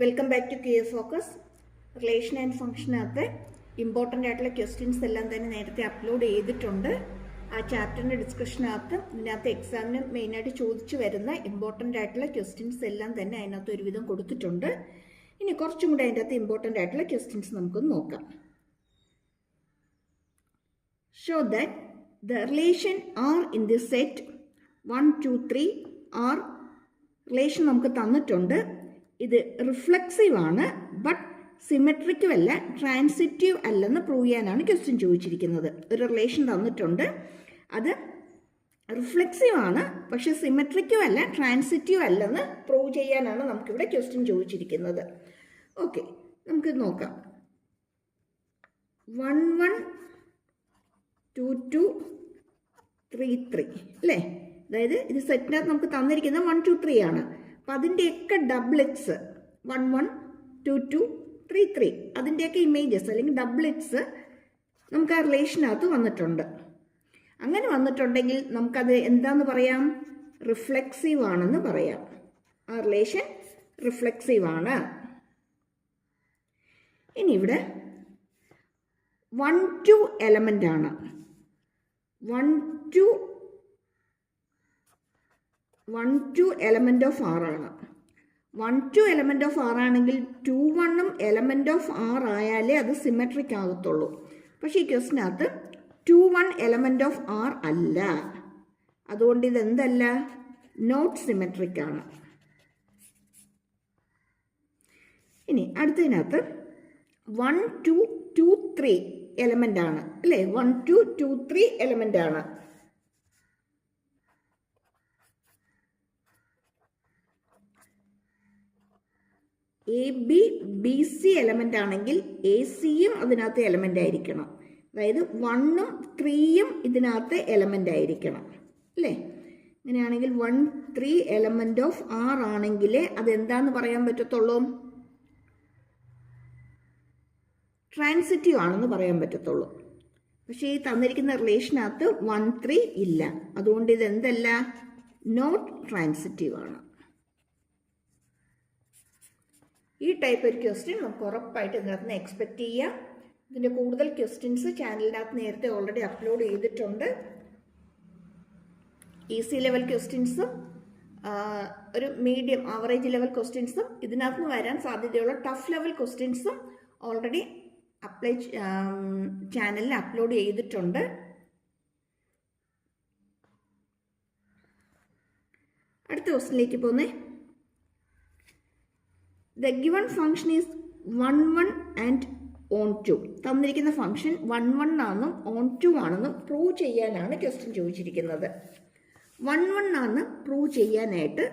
Welcome back to QA focus. Relation and ഫംഗ്ഷനകത്ത് important ആയിട്ടുള്ള questions എല്ലാം തന്നെ നേരത്തെ അപ്ലോഡ് ചെയ്തിട്ടുണ്ട്. ആ ചാപ്റ്ററിൻ്റെ ഡിസ്കഷനകത്ത് ഇതിനകത്ത് എക്സാമിന് മെയിനായിട്ട് ചോദിച്ചു വരുന്ന ഇമ്പോർട്ടൻ്റ് ആയിട്ടുള്ള ക്വസ്റ്റ്യൻസ് എല്ലാം തന്നെ അതിനകത്ത് ഒരുവിധം കൊടുത്തിട്ടുണ്ട്. ഇനി കുറച്ചും കൂടെ അതിൻ്റെ അകത്ത് ഇമ്പോർട്ടൻ്റ് ആയിട്ടുള്ള ക്വസ്റ്റ്യൻസ് നമുക്കൊന്ന് നോക്കാം. Show that the relation R in the set 1, 2, 3 R relation നമുക്ക് തന്നിട്ടുണ്ട്. ഇത് റിഫ്ലെക്സീവ് ആണ്, ബട്ട് സിമെട്രിക്കും അല്ല, ട്രാൻസിറ്റീവ് അല്ലെന്ന് പ്രൂവ് ചെയ്യാനാണ് ക്വസ്റ്റ്യൻ ചോദിച്ചിരിക്കുന്നത്. ഒരു റിലേഷൻ തന്നിട്ടുണ്ട്, അത് റിഫ്ലെക്സീവ് ആണ്, പക്ഷെ സിമെട്രിക്കും അല്ല, ട്രാൻസിറ്റീവ് അല്ലെന്ന് പ്രൂവ് ചെയ്യാനാണ് നമുക്കിവിടെ ക്വസ്റ്റ്യൻ ചോദിച്ചിരിക്കുന്നത്. ഓക്കെ, നമുക്ക് നോക്കാം. 1, 1, 2, 2, 3, 3 അല്ലേ? അതായത് ഇത് സെറ്റിനകത്ത് നമുക്ക് തന്നിരിക്കുന്നത് 1, 2, 3 ആണ്. അപ്പം അതിൻ്റെയൊക്കെ ഡബ്ലറ്റ്സ് 1, 1, 2, 2, 3, 3 അതിൻ്റെയൊക്കെ ഇമേജസ് അല്ലെങ്കിൽ ഡബ്ലറ്റ്സ് നമുക്ക് ആ റിലേഷനകത്ത് വന്നിട്ടുണ്ട്. അങ്ങനെ വന്നിട്ടുണ്ടെങ്കിൽ നമുക്കത് എന്താന്ന് പറയാം? റിഫ്ലെക്സീവ് ആണെന്ന് പറയാം. ആ റിലേഷൻ റിഫ്ലെക്സീവ് ആണ്. ഇനി ഇവിടെ 1, 2 എലമെൻ്റ് ആണ്. 1, 2 എലമെൻ്റ് ഓഫ് ആർ ആണ്. 1, 2 എലമെൻ്റ് ഓഫ് ആർ ആണെങ്കിൽ 2, 1 എലമെൻ്റ് ഓഫ് ആർ ആയാലേ അത് സിമെട്രിക് ആകത്തുള്ളൂ. പക്ഷേ ഈ ക്വസ്റ്റിനകത്ത് 2, 1 എലമെൻ്റ് ഓഫ് ആർ അല്ല. അതുകൊണ്ട് ഇതെന്തല്ല? നോട്ട് സിമെട്രിക് ആണ്. ഇനി അടുത്തതിനകത്ത് 1, 2, 2, 3 എലമെൻ്റ് ആണ് അല്ലേ? 1, 2, 2, 3 എലമെൻ്റ് ആണ്. AB, BC എലമെൻ്റ് ആണെങ്കിൽ AC-യും അതിനകത്ത് എലമെൻ്റ് ആയിരിക്കണം. അതായത് 1, 3 ഇതിനകത്ത് എലമെൻ്റ് ആയിരിക്കണം അല്ലേ? അങ്ങനെയാണെങ്കിൽ 1, 3 എലമെൻ്റ് ഓഫ് ആർ ആണെങ്കിൽ അതെന്താന്ന് പറയാൻ പറ്റത്തുള്ളൂ? ട്രാൻസിറ്റീവ് ആണെന്ന് പറയാൻ പറ്റത്തുള്ളൂ. പക്ഷേ ഈ തന്നിരിക്കുന്ന റിലേഷനകത്ത് 1, 3 ഇല്ല. അതുകൊണ്ട് ഇതെന്തല്ല? നോട്ട് ട്രാൻസിറ്റീവ് ആണ്. ഈ ടൈപ്പ് ഒരു ക്വസ്റ്റ്യൻ നമുക്ക് ഉറപ്പായിട്ട് ഇതിനകത്ത് നിന്ന് എക്സ്പെക്റ്റ് ചെയ്യാം. ഇതിൻ്റെ കൂടുതൽ ക്വസ്റ്റ്യൻസ് ചാനലിനകത്ത് നേരത്തെ ഓൾറെഡി അപ്ലോഡ് ചെയ്തിട്ടുണ്ട്. ഈസി ലെവൽ ക്വസ്റ്റ്യൻസും ഒരു മീഡിയം ആവറേജ് ലെവൽ ക്വസ്റ്റ്യൻസും ഇതിനകത്ത് നിന്ന് വരാൻ സാധ്യതയുള്ള ടഫ് ലെവൽ ക്വസ്റ്റ്യൻസും ഓൾറെഡി ചാനലിൽ അപ്ലോഡ് ചെയ്തിട്ടുണ്ട്. അടുത്ത ക്വസ്റ്റ്യനിലേക്ക് പോന്നേ. The given function is 1, 1 and on 2. തന്നിരിക്കുന്ന ഫംഗ്ഷൻ 1, 1 ആണെന്നും on 2 ആണെന്നും പ്രൂവ് ചെയ്യാനാണ് ക്വസ്റ്റ്യൻ ചോദിച്ചിരിക്കുന്നത്. 1, 1 ആണെന്ന് പ്രൂവ് ചെയ്യാനായിട്ട്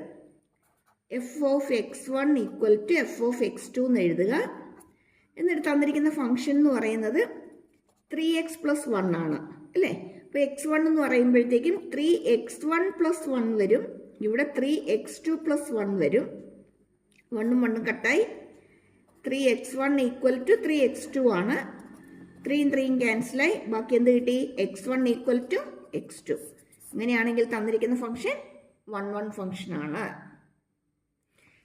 f of x1 equal to f of x2 എന്ന് എഴുതുക. എന്നിട്ട് തന്നിരിക്കുന്ന ഫംഗ്ഷൻ എന്ന് പറയുന്നത് 3x + 1 ആണ് അല്ലേ? അപ്പോൾ x1 എന്ന് പറയുമ്പോഴത്തേക്കും 3x1 + 1 വരും. ഇവിടെ 3x2 + 1 വരും. 1 1 കട്ടായി. 3x1 ഈക്വൽ ടു 3x2 ആണ്. 3 3 ക്യാൻസലായി. ബാക്കി എന്ത് കിട്ടി? x1 equal to x2. അങ്ങനെയാണെങ്കിൽ തന്നിരിക്കുന്ന ഫംഗ്ഷൻ 1, 1 ഫംഗ്ഷൻ ആണ്.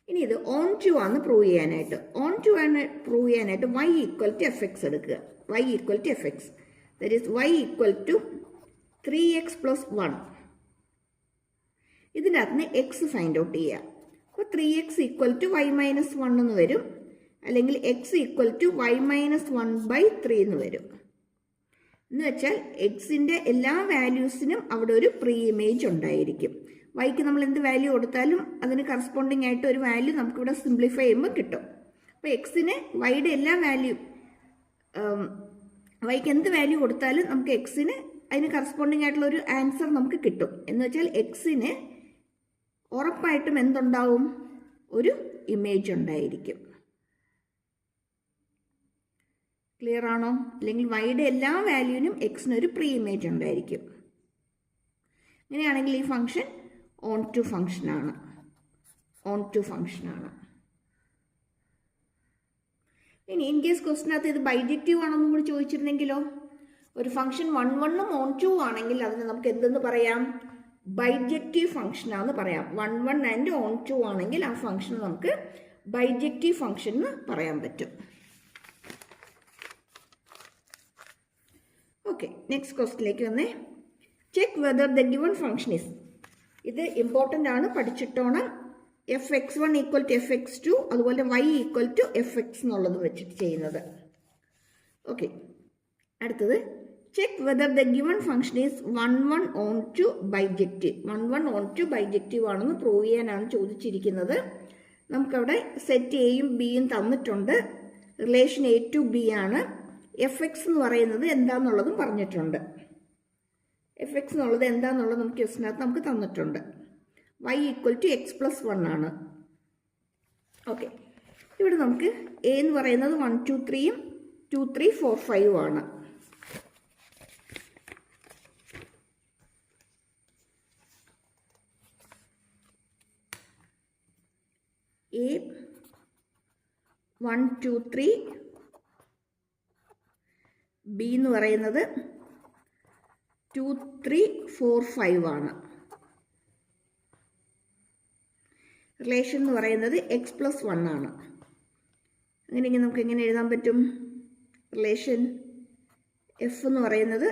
ഇനി ഇത് ഓൺ 2 ആണ് പ്രൂവ് ചെയ്യാനായിട്ട്. ഓൺ 2 ആണ് പ്രൂവ് ചെയ്യാനായിട്ട് y ഈക്വൽ ടു fx എടുക്കുക. y equal to fx, that is y equal to 3x + 1. ഇതിനകത്ത് നിന്ന് x ഫൈൻഡ് ഔട്ട് ചെയ്യുക. അപ്പോൾ 3x ഈക്വൽ ടു y - 1 എന്ന് വരും. അല്ലെങ്കിൽ x ഈക്വൽ ടു y - 1/3 എന്ന് വരും. എന്ന് വെച്ചാൽ എക്സിൻ്റെ എല്ലാ വാല്യൂസിനും അവിടെ ഒരു പ്രീ ഇമേജ് ഉണ്ടായിരിക്കും. വൈക്ക് നമ്മൾ എന്ത് വാല്യൂ കൊടുത്താലും അതിന് കറസ്പോണ്ടിങ് ആയിട്ട് ഒരു വാല്യൂ നമുക്കിവിടെ സിംപ്ലിഫൈ ചെയ്യുമ്പോൾ കിട്ടും. അപ്പോൾ എക്സിന് വൈയുടെ എല്ലാ വാല്യൂ വൈക്ക് എന്ത് വാല്യൂ കൊടുത്താലും നമുക്ക് എക്സിന് അതിന് കറസ്പോണ്ടിങ് ആയിട്ടുള്ള ഒരു ആൻസർ നമുക്ക് കിട്ടും. എന്ന് വെച്ചാൽ എക്സിന് ഉറപ്പായിട്ടും എന്തുണ്ടാവും? ഒരു ഇമേജ് ഉണ്ടായിരിക്കും. ക്ലിയർ ആണോ? അല്ലെങ്കിൽ വൈയുടെ എല്ലാ വാല്യൂവിനും എക്സിന് ഒരു പ്രീ ഇമേജ് ഉണ്ടായിരിക്കും. അങ്ങനെയാണെങ്കിൽ ഈ ഫംഗ്ഷൻ ഓൺ 2 ഫംഗ്ഷനാണ്. ഓൺ 2 ഫംഗ്ഷനാണ്. ഇനി ഇൻ കേസ് ക്വസ്റ്റിനകത്ത് ഇത് ബൈജക്റ്റീവ് ആണെന്നും കൂടി ചോദിച്ചിരുന്നെങ്കിലോ? ഒരു ഫംഗ്ഷൻ 1, 1 on 2 ആണെങ്കിൽ അതിന് നമുക്ക് എന്തെന്ന് പറയാം? ബൈജക്റ്റീവ് ഫംഗ്ഷൻ ആണെന്ന് പറയാം. 1, 1 and on 2 ആണെങ്കിൽ ആ ഫംഗ്ഷൻ നമുക്ക് ബൈജക്റ്റീവ് ഫംഗ്ഷൻ എന്ന് പറയാൻ പറ്റും. ഓക്കെ, നെക്സ്റ്റ് ക്വസ്റ്റിലേക്ക് വന്നേ. Check whether the given function is, ഇത് ഇമ്പോർട്ടൻ്റ് ആണ്, പഠിച്ചിട്ടോണം. fx1 ഈക്വൽ ടു fx2, അതുപോലെ y ഈക്വൽ ടു fx എന്നുള്ളത് വെച്ചിട്ട് ചെയ്യുന്നത്. ഓക്കെ, അടുത്തത് check whether the given function is 1 on to bijective. 1 on to bijective ആണെന്ന് പ്രൂവ് ചെയ്യാനാണ് ചോദിച്ചിരിക്കുന്നത്. നമുക്കവിടെ സെറ്റ് എയും ബിയും തന്നിട്ടുണ്ട്. റിലേഷൻ a to b ആണ്. fx എന്ന് പറയുന്നത് എന്താണെന്നുള്ളതും പറഞ്ഞിട്ടുണ്ട്. fx എന്നുള്ളത് എന്താണെന്നുള്ളത് നമുക്ക് ക്വസ്റ്റിനകത്ത് നമുക്ക് തന്നിട്ടുണ്ട്. y equal to x plus 1 ആണ്. ഓക്കെ, ഇവിടെ നമുക്ക് a എന്ന് പറയുന്നത് 1 2 3യും 2 3 4 5 ആണ്. a 1 2 3, b എന്ന് പറയുന്നത് 2 3 4 5 ആണ്. റിലേഷൻ എന്ന് പറയുന്നത് എക്സ് പ്ലസ് 1 ആണ്. അങ്ങനെയെങ്കിൽ നമുക്ക് എങ്ങനെ എഴുതാൻ പറ്റും? റിലേഷൻ എഫ് എന്ന് പറയുന്നത്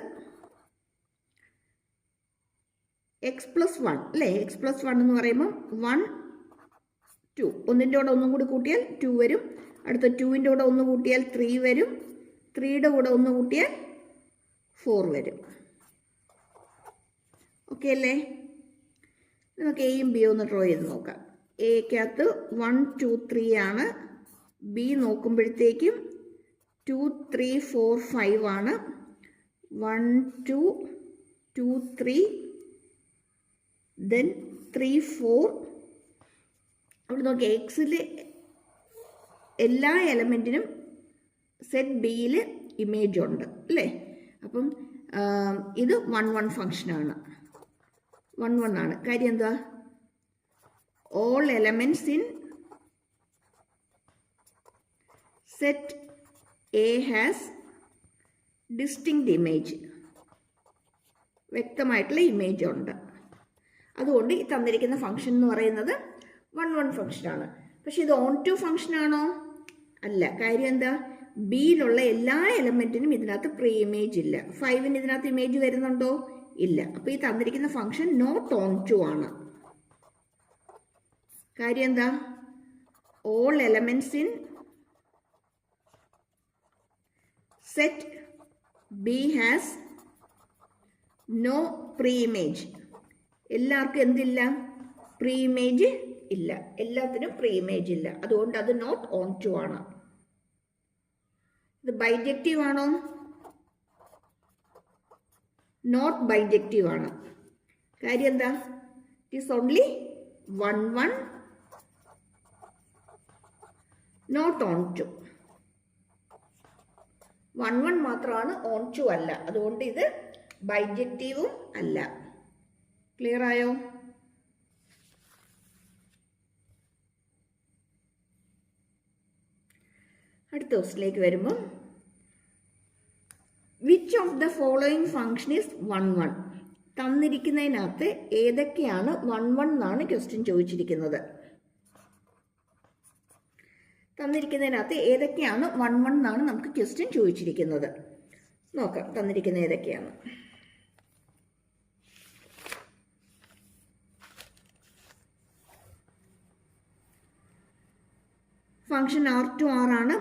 എക്സ് പ്ലസ് 1 അല്ലേ? എക്സ് പ്ലസ് 1 എന്ന് പറയുമ്പോൾ 1 2, ഒന്നിൻ്റെ കൂടെ ഒന്നും കൂടി കൂട്ടിയാൽ 2 വരും. അടുത്ത 2ൻ്റെ കൂടെ ഒന്ന് കൂട്ടിയാൽ 3 വരും. 3യുടെ കൂടെ ഒന്ന് കൂട്ടിയാൽ 4 വരും. ഓക്കെ അല്ലേ? നമുക്ക് എയും ബിയും ഒന്ന് ഡ്രോ ചെയ്ത് നോക്കാം. എക്കകത്ത് 1 2 3 ആണ്. ബി നോക്കുമ്പോഴത്തേക്കും 2 3 4 5 ആണ്. 1 2 2 3 then 3 4. അവിടെ നോക്കിയാൽ എക്സിൽ എല്ലാ എലമെൻറ്റിനും സെറ്റ് ബിയിൽ ഇമേജ് ഉണ്ട് അല്ലേ? അപ്പം ഇത് 1 1 ഫംഗ്ഷനാണ്. 1 1 ആണ്. കാര്യം എന്താ? all elements in set A has distinct image, വ്യക്തമായിട്ടുള്ള ഇമേജ് ഉണ്ട്. അതുകൊണ്ട് ഈ തന്നിരിക്കുന്ന ഫംഗ്ഷൻ എന്ന് പറയുന്നത് 1 1 ഫംഗ്ഷനാണ്. പക്ഷെ ഇത് ഓൺ ടു ഫംഗ്ഷൻ ആണോ? അല്ല. കാര്യം എന്താ? ബിയിലുള്ള എല്ലാ എലമെൻറ്റിനും ഇതിനകത്ത് പ്രീ ഇമേജ് ഇല്ല. 5ന് ഇതിനകത്ത് ഇമേജ് വരുന്നുണ്ടോ? ഇല്ല. അപ്പോൾ ഈ തന്നിരിക്കുന്ന ഫംഗ്ഷൻ നോട്ട് ഓൺ ടു ആണ്. കാര്യം എന്താ? All elements in set B has no pre image. എല്ലാവർക്കും എന്തില്ല? പ്രീ ഇമേജ് ഇല്ല. എല്ലാത്തിനും പ്രീ ഇമേജ് ഇല്ല. അതുകൊണ്ട് അത് നോട്ട് ഓൺ ടു ആണ്. ഇത് ബൈജക്റ്റീവ് ആണോ? നോട്ട് ബൈജക്റ്റീവ് ആണ്. കാര്യം എന്താ? It is only 1 1, not onto. 1 1 മാത്രമാണ്, ഓൺ ടു അല്ല. അതുകൊണ്ട് ഇത് ബൈജക്റ്റീവും അല്ല. ക്ലിയർ ആയോ? അടുത്ത ക്വസ്റ്റിലേക്ക് വരുമ്പോൾ which of the following function is 1 1? തന്നിരിക്കുന്നതിനകത്ത് ഏതൊക്കെയാണ് 1 1 എന്നാണ് ക്വസ്റ്റ്യൻ ചോദിച്ചിരിക്കുന്നത്. തന്നിരിക്കുന്നതിനകത്ത് ഏതൊക്കെയാണ് 1 1 എന്നാണ് നമുക്ക് ക്വസ്റ്റ്യൻ ചോദിച്ചിരിക്കുന്നത്. നോക്കാം തന്നിരിക്കുന്ന ഏതൊക്കെയാണ്. ഫംഗ്ഷൻ R2 R ആണ്.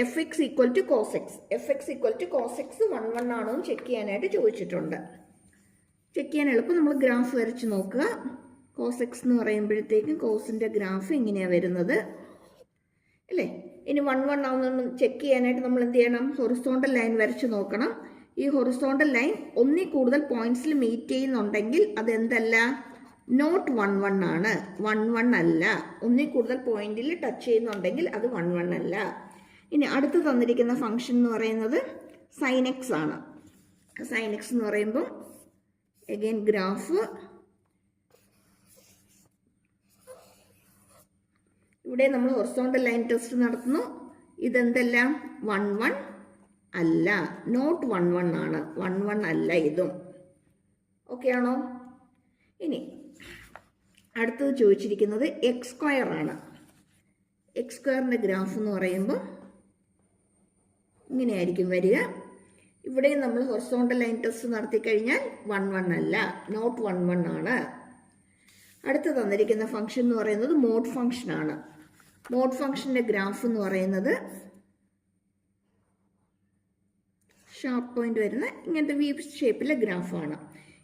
fx equal to cos X. fx equal to cos X 1 1 ആണോ എന്ന് ചെക്ക് ചെയ്യാനായിട്ട് ചോദിച്ചിട്ടുണ്ട്. ചെക്ക് ചെയ്യാൻ എളുപ്പം നമ്മൾ ഗ്രാഫ് വരച്ച് നോക്കുക. കോസ് എക്സ് എന്ന് പറയുമ്പോഴത്തേക്കും കോസിൻ്റെ ഗ്രാഫ് ഇങ്ങനെയാണ് വരുന്നത് അല്ലേ? ഇനി 1 1 ആവുന്ന ചെക്ക് ചെയ്യാനായിട്ട് നമ്മൾ എന്ത് ചെയ്യണം? ഹൊറിസോണ്ടൽ ലൈൻ വരച്ച് നോക്കണം. ഈ ഹൊറിസോണ്ടൽ ലൈൻ ഒന്നിൽ കൂടുതൽ പോയിന്റ്സിൽ മീറ്റ് ചെയ്യുന്നുണ്ടെങ്കിൽ അതെന്തല്ല? നോട്ട് 1 1 ആണ്. 1 1 അല്ല. ഒന്നിൽ കൂടുതൽ പോയിന്റിൽ ടച്ച് ചെയ്യുന്നുണ്ടെങ്കിൽ അത് 1 1 അല്ല. ഇനി അടുത്ത് തന്നിരിക്കുന്ന ഫംഗ്ഷൻ എന്ന് പറയുന്നത് സൈൻ എക്സ് ആണ്. സൈൻ എക്സ് എന്ന് പറയുമ്പോൾ അഗൈൻ ഗ്രാഫ് ഇവിടെ നമ്മൾ ഹൊറിസോണ്ടൽ ലൈൻ ടെസ്റ്റ് നടത്തുന്നു. ഇതെന്തെല്ലാം? 1 1 അല്ല. നോട്ട് 1 1 ആണ്. 1 1 അല്ല ഇതും. ഓക്കെ ആണോ? ഇനി അടുത്തത് ചോദിച്ചിരിക്കുന്നത് x² ആണ്. എക്സ് സ്ക്വയറിൻ്റെ ഗ്രാഫ് എന്ന് പറയുമ്പോൾ ഇങ്ങനെയായിരിക്കും വരിക. ഇവിടെയും നമ്മൾ ഹൊറിസോണ്ടൽ ലൈൻ ടെസ്റ്റ് നടത്തി കഴിഞ്ഞാൽ 1 1 അല്ല, നോട്ട് 1 1 ആണ്. അടുത്ത് തന്നിരിക്കുന്ന ഫംഗ്ഷൻ എന്ന് പറയുന്നത് മോഡ് ഫംഗ്ഷൻ ആണ്. മോഡ് ഫംഗ്ഷൻ്റെ ഗ്രാഫ് എന്ന് പറയുന്നത് ഷാർപ്പ് പോയിന്റ് വരുന്ന ഇങ്ങനത്തെ വി ഷേപ്പിലെ ഗ്രാഫാണ്.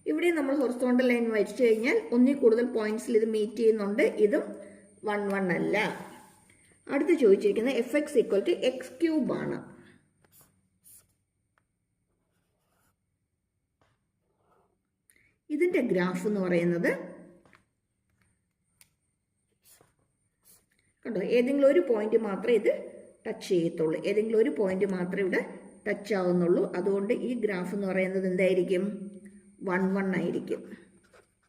ഇവിടെ നമ്മൾ ഹൊറിസോണ്ടൽ ലൈൻ വരച്ചു കഴിഞ്ഞാൽ ഒന്നിൽ കൂടുതൽ പോയിന്റ്സിൽ ഇത് മീറ്റ് ചെയ്യുന്നുണ്ട്. ഇതും 1 1 അല്ല. അടുത്ത് ചോദിച്ചിരിക്കുന്നത് F X equal to X cube ആണ്. ഇതിൻ്റെ ഗ്രാഫ് എന്ന് പറയുന്നത് കണ്ടോ, ഏതെങ്കിലും ഒരു പോയിന്റ് മാത്രമേ ഇത് ടച്ച് ചെയ്യത്തുള്ളൂ, ഏതെങ്കിലും ഒരു പോയിന്റ് മാത്രമേ ഇവിടെ ടച്ച് ആവുന്നുള്ളൂ. അതുകൊണ്ട് ഈ ഗ്രാഫ് എന്ന് പറയുന്നത് എന്തായിരിക്കും? 1 1 ആയിരിക്കും.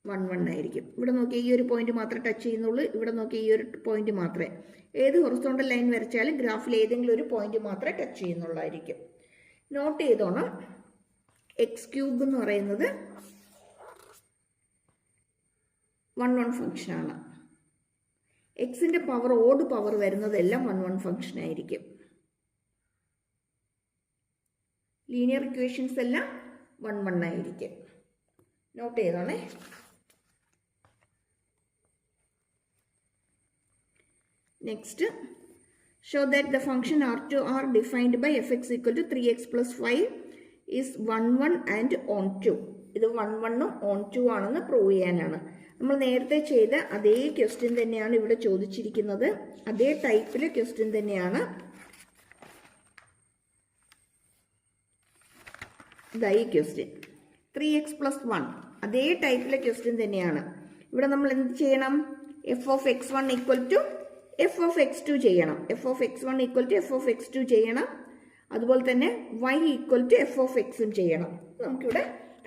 1 1 ആയിരിക്കും. ഇവിടെ നോക്കി ഈ ഒരു പോയിന്റ് മാത്രമേ ടച്ച് ചെയ്യുന്നുള്ളൂ, ഇവിടെ നോക്കി ഈ ഒരു പോയിന്റ് മാത്രമേ. ഏത് ഹൊറിസോണ്ടൽ ലൈൻ വരച്ചാലും ഗ്രാഫിൽ ഏതെങ്കിലും ഒരു പോയിന്റ് മാത്രമേ ടച്ച് ചെയ്യുന്നുള്ളായിരിക്കും. നോട്ട് ചെയ്തോണം, എക്സ് ക്യൂബ് എന്ന് പറയുന്നത് 1 1 ഫംഗ്ഷനാണ്. എക്സിൻ്റെ പവർ ഓഡ് പവർ വരുന്നതെല്ലാം 1 1 ഫംഗ്ഷൻ ആയിരിക്കും. ലീനിയർ ഇക്വേഷൻസ് എല്ലാം 1 1 ആയിരിക്കും. നോട്ട് ചെയ്തോണേ. Next, show that the function R2R defined by fx equal to 3x plus 5 is 1 1 and on 2. ഇത് 1 1ഉം on 2 ആണെന്ന് പ്രൂവ് ചെയ്യാനാണ്. നമ്മൾ നേരത്തെ ചെയ്ത അതേ ക്വസ്റ്റ്യൻ തന്നെയാണ് ഇവിടെ ചോദിച്ചിരിക്കുന്നത്. അതേ ടൈപ്പിലെ ക്വസ്റ്റ്യൻ തന്നെയാണ്. ഈ ക്വസ്റ്റ്യൻ 3x plus 1 അതേ ടൈപ്പിലെ ക്വസ്റ്റ്യൻ തന്നെയാണ്. ഇവിടെ നമ്മൾ എന്ത് ചെയ്യണം? F of X one equal to F of X two ചെയ്യണം. F of X one equal to F of X two ചെയ്യണം. അതുപോലെ തന്നെ y equal to F of എക്സും ചെയ്യണം. നമുക്കിവിടെ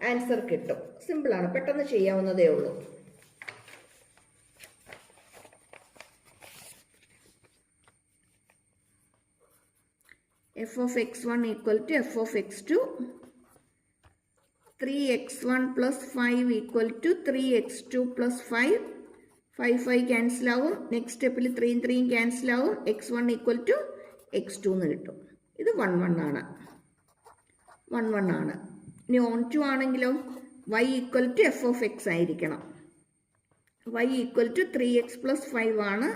ആൻസർ കിട്ടും. സിമ്പിളാണ്, പെട്ടെന്ന് ചെയ്യാവുന്നതേ ഉള്ളൂ. F of X one equal to F of X two 3x1 plus 5 equal to 3x2 plus 5. 5 cancel ആവും. നെക്സ്റ്റ് സ്റ്റെപ്പിൽ 3 3 ക്യാൻസൽ ആവും. x1 ഈക്വൽ ടു x2 എന്ന് കിട്ടും. ഇത് 1 1 ആണ്. 1 1 ആണ്. ഇനി ഓൺ 2 ആണെങ്കിലോ y equal to F of X ആയിരിക്കണം. y equal to 3x plus 5 ആണ്.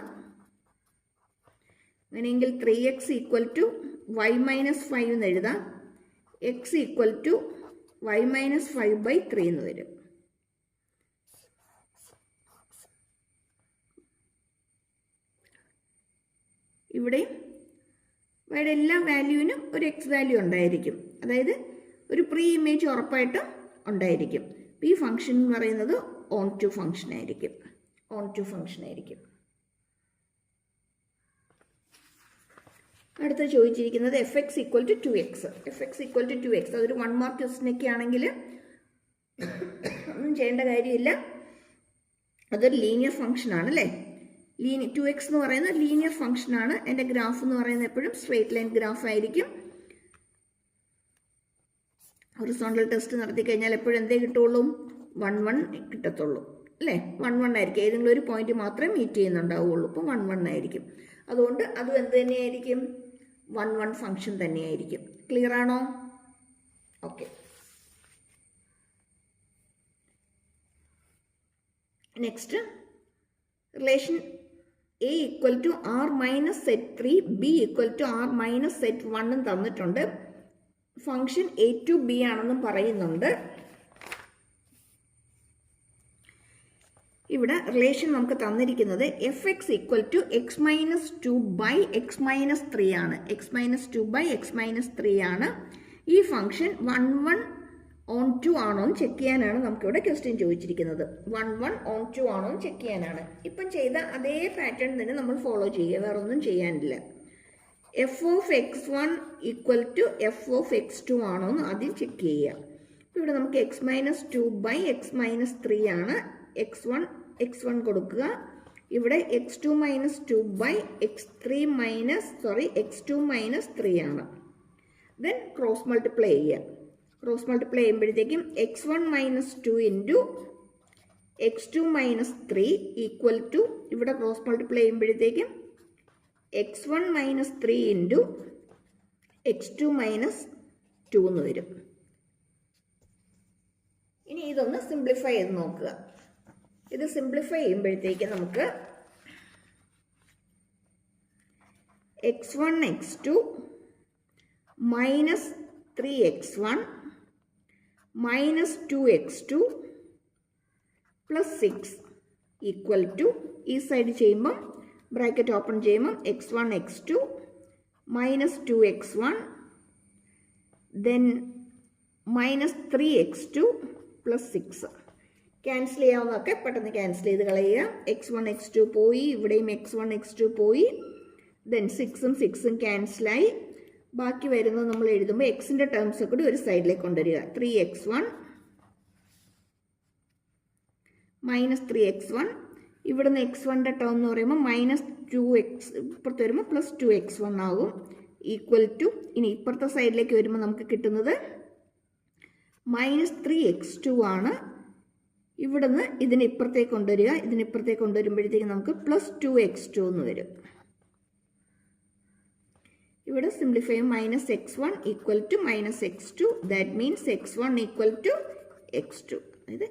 അങ്ങനെയെങ്കിൽ 3x equal to y minus 5 എന്ന് എഴുതാം. x equal to y minus 5/3 എന്ന് വരും. ഇവിടെ വൈയുടെ എല്ലാ വാല്യൂവിനും ഒരു എക്സ് വാല്യൂ ഉണ്ടായിരിക്കും. അതായത് ഒരു പ്രീ ഇമേജ് ഉറപ്പായിട്ടും ഉണ്ടായിരിക്കും. ഈ ഫംഗ്ഷൻ എന്ന് പറയുന്നത് ഓൺ ടു ഫംഗ്ഷൻ ആയിരിക്കും. ഓൺ ടു ഫംഗ്ഷൻ ആയിരിക്കും. അടുത്ത ചോദിച്ചിരിക്കുന്നത് F X equal to 2x. F X equal to 2x അതൊരു 1 മാർക്ക് ക്വസ്റ്റ്യനൊക്കെ ആണെങ്കിൽ ഒന്നും ചെയ്യേണ്ട കാര്യമില്ല. അതൊരു ലീനിയർ ഫംഗ്ഷനാണ് അല്ലേ. 2x എന്ന് പറയുന്നത് ലീനിയർ ഫംഗ്ഷനാണ്. എൻ്റെ ഗ്രാഫ് എന്ന് പറയുന്നത് എപ്പോഴും സ്ട്രേറ്റ് ലൈൻ ഗ്രാഫ് ആയിരിക്കും. ഹൊറിസോണ്ടൽ ടെസ്റ്റ് നടത്തി കഴിഞ്ഞാൽ എപ്പോഴും എന്തേ കിട്ടുള്ളൂ? 1 1 കിട്ടത്തുള്ളൂ അല്ലേ. 1 1 ആയിരിക്കും. ഏതെങ്കിലും ഒരു പോയിന്റ് മാത്രമേ മീറ്റ് ചെയ്യുന്നുണ്ടാവുള്ളൂ. അപ്പോൾ 1 1 ആയിരിക്കും. അതുകൊണ്ട് അതും എന്ത് തന്നെയായിരിക്കും? 1 1 ഫംഗ്ഷൻ തന്നെയായിരിക്കും. ക്ലിയർ ആണോ? Okay. Next, relation A equal to R minus set 3 B equal to R minus set 1 തന്നിട്ടുണ്ട്. ഫംഗ്ഷൻ എ ടു ബി ആണെന്നും പറയുന്നുണ്ട്. ഇവിടെ റിലേഷൻ നമുക്ക് തന്നിരിക്കുന്നത് F X equal to X minus 2 by X minus 3 ആണ്. X minus 2 by X minus 3 ആണ്. ഈ function 1 1 on 2 ആണോ എന്ന് ചെക്ക് ചെയ്യാനാണ് നമുക്കിവിടെ ക്വസ്റ്റ്യൻ ചോദിച്ചിരിക്കുന്നത്. 1 1 ഓൺ 2 ആണോ എന്ന് ചെക്ക് ചെയ്യാനാണ്. ഇപ്പം ചെയ്ത അതേ പാറ്റേൺ തന്നെ നമ്മൾ ഫോളോ ചെയ്യുക, വേറെ ഒന്നും ചെയ്യാനില്ല. F of X one equal to F of X two ആണോ എന്ന് ആദ്യം ചെക്ക് ചെയ്യുക. ഇവിടെ നമുക്ക് X minus 2 by X minus 3 ആണ്. എക്സ് വൺ കൊടുക്കുക. ഇവിടെ X two minus 2 by X two minus 3 ആണ്. ദെൻ ക്രോസ് മൾട്ടിപ്ലൈ ചെയ്യുക. ക്രോസ് മൾട്ടിപ്ലൈ ചെയ്യുമ്പോഴത്തേക്കും X one minus 2 into X two minus 3 equal to ഇവിടെ ക്രോസ് മൾട്ടിപ്ലൈ ചെയ്യുമ്പോഴത്തേക്കും x1 minus 3 into x2 minus 2 എന്ന് വരും. ഇനി ഇതൊന്ന് സിംപ്ലിഫൈ ചെയ്ത് നോക്കുക. ഇത് സിംപ്ലിഫൈ ചെയ്യുമ്പോഴത്തേക്ക് നമുക്ക് x1 x2 minus 3x1 minus 2x2 plus 6 equal to ഈ സൈഡ് ചെയ്യുമ്പം ബ്രാക്കറ്റ് ഓപ്പൺ ചെയ്യുമ്പം x1 x2 minus 2x1 then minus 3x2 plus 6. Cancel ചെയ്യാവുന്നതൊക്കെ പെട്ടെന്ന് ക്യാൻസൽ ചെയ്ത് കളയുക. x1 x2 പോയി, ഇവിടെയും x1 x2 പോയി, ദെൻ 6ഉം 6ഉം ക്യാൻസലായി. ബാക്കി വരുന്നത് നമ്മൾ എഴുതുമ്പോൾ എക്സിൻ്റെ ടേംസ് കൂടി ഒരു സൈഡിലേക്ക് കൊണ്ടുവരിക. 3x1 മൈനസ് 3x1, ഇവിടുന്ന് x1ൻ്റെ ടേം എന്ന് പറയുമ്പോൾ മൈനസ് 2x, ഇപ്പുറത്ത് വരുമ്പോൾ പ്ലസ് 2x1 ആകും ഈക്വൽ ടു, ഇനി ഇപ്പുറത്തെ സൈഡിലേക്ക് വരുമ്പോൾ നമുക്ക് കിട്ടുന്നത് മൈനസ് 3x2 ആണ്. ഇവിടുന്ന് ഇതിനിപ്പുറത്തേക്ക് കൊണ്ടുവരിക. ഇതിനിപ്പുറത്തേക്ക് കൊണ്ടുവരുമ്പോഴത്തേക്ക് നമുക്ക് പ്ലസ് 2x2 എന്ന് വരും. ഇവിടെ simplify minus x1 equal to minus x2, that means x1 equal to x2. അതായത്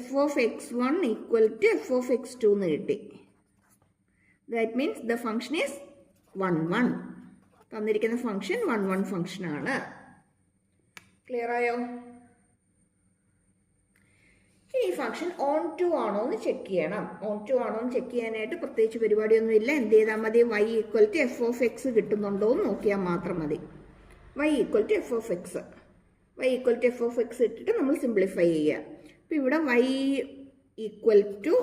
f of x1 equal to f of x2 എന്ന് കിട്ടി. That means the function is 1 1. തന്നിരിക്കുന്ന ഫംഗ്ഷൻ 1 1 ഫംഗ്ഷനാണ്. ക്ലിയർ ആയോ? ഈ ഫംഗ്ഷൻ ഓൺ ടു ആണോ എന്ന് check ചെയ്യണം. ഓൺ ടു ആണോ എന്ന് ചെക്ക് ചെയ്യാനായിട്ട് പ്രത്യേകിച്ച് പരിപാടിയൊന്നുമില്ല. എന്ത് ചെയ്താൽ മതി? y equal to F of X കിട്ടുന്നുണ്ടോ എന്ന് നോക്കിയാൽ മാത്രം മതി. y equal to F of X, y equal to F of X ഇട്ടിട്ട് നമ്മൾ സിംപ്ലിഫൈ ചെയ്യുക. അപ്പോൾ ഇവിടെ y equal to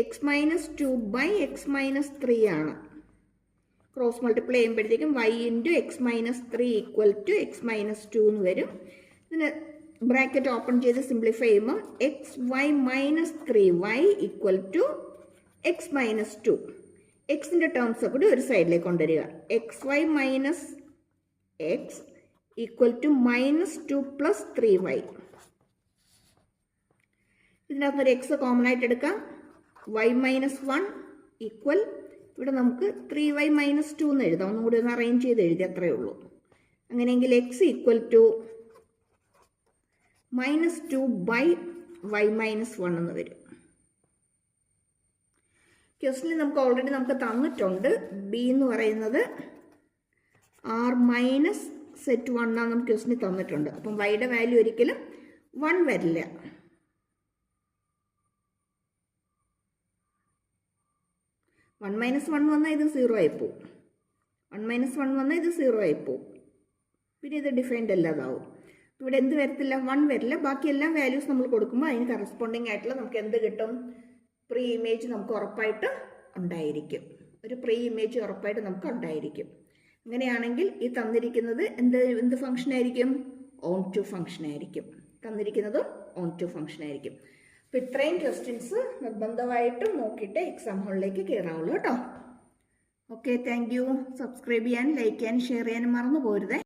X minus 2 by X minus 3 ആണ്. ക്രോസ് മൾട്ടിപ്ലൈ ചെയ്യുമ്പോഴത്തേക്കും y into X minus 3 equal to X minus 2 എന്ന് വരും. ഇതിന് ബ്രാക്കറ്റ് ഓപ്പൺ ചെയ്ത് സിംപ്ലിഫൈ ചെയ്യുമ്പോൾ X Y minus 3y equal to X minus 2. എക്സിൻ്റെ ടേംസ് കൂടി ഒരു സൈഡിലേക്ക് കൊണ്ടുവരിക. X Y minus X equal to minus 2 plus 3y. ഇതിനകത്തൊരു എക്സ് കോമൺ ആയിട്ട് എടുക്കാം. y മൈനസ് 1 ഈക്വൽ, ഇവിടെ നമുക്ക് 3y മൈനസ് 2 എന്ന് എഴുതാം. ഒന്നും കൂടി ഒന്ന് അറേഞ്ച് ചെയ്ത് എഴുതി, അത്രയേ ഉള്ളൂ. അങ്ങനെയെങ്കിൽ X equal to minus 2 by y minus 1 എന്ന് വരും. ക്വസ്റ്റനിൽ നമുക്ക് ഓൾറെഡി നമുക്ക് തന്നിട്ടുണ്ട്. ബി എന്ന് പറയുന്നത് ആർ മൈനസ് സെറ്റ് 1 ആണ് നമുക്ക് ക്വസ്റ്റനിൽ തന്നിട്ടുണ്ട്. അപ്പം വൈയുടെ വാല്യൂ ഒരിക്കലും 1 വരില്ല. വൺ മൈനസ് 1 വന്നാൽ ഇത് 0 ആയിപ്പോവും. 1 മൈനസ് 1 വന്നാൽ ഇത് 0 ആയിപ്പോവും. പിന്നെ ഇത് ഡിഫൈൻഡ് അല്ലാതാവും. ഇവിടെ എന്ത് വരത്തില്ല? 1 വരില്ല. ബാക്കി എല്ലാ വാല്യൂസ് നമ്മൾ കൊടുക്കുമ്പോൾ അതിന് കറസ്പോണ്ടിങ് ആയിട്ടുള്ള നമുക്ക് എന്ത് കിട്ടും? പ്രീ ഇമേജ് നമുക്ക് ഉറപ്പായിട്ട് ഉണ്ടായിരിക്കും. ഒരു പ്രീ ഇമേജ് ഉറപ്പായിട്ട് നമുക്ക് ഉണ്ടായിരിക്കും. അങ്ങനെയാണെങ്കിൽ ഈ തന്നിരിക്കുന്നത് എന്ത് ഫംഗ്ഷൻ ആയിരിക്കും? ഓൺ ടു ഫംഗ്ഷൻ ആയിരിക്കും. തന്നിരിക്കുന്നതും ഓൺ ടു ഫംഗ്ഷൻ ആയിരിക്കും. അപ്പോൾ ഇത്രയും ക്വസ്റ്റ്യൻസ് നിർബന്ധമായിട്ടും നോക്കിയിട്ട് എക്സാം ഹോളിലേക്ക് കയറാവുള്ളൂ കേട്ടോ. Okay, thank you. സബ്സ്ക്രൈബ് ചെയ്യാൻ, ലൈക്ക് ചെയ്യാൻ, ഷെയർ ചെയ്യാനും മറന്നു പോരുതേ.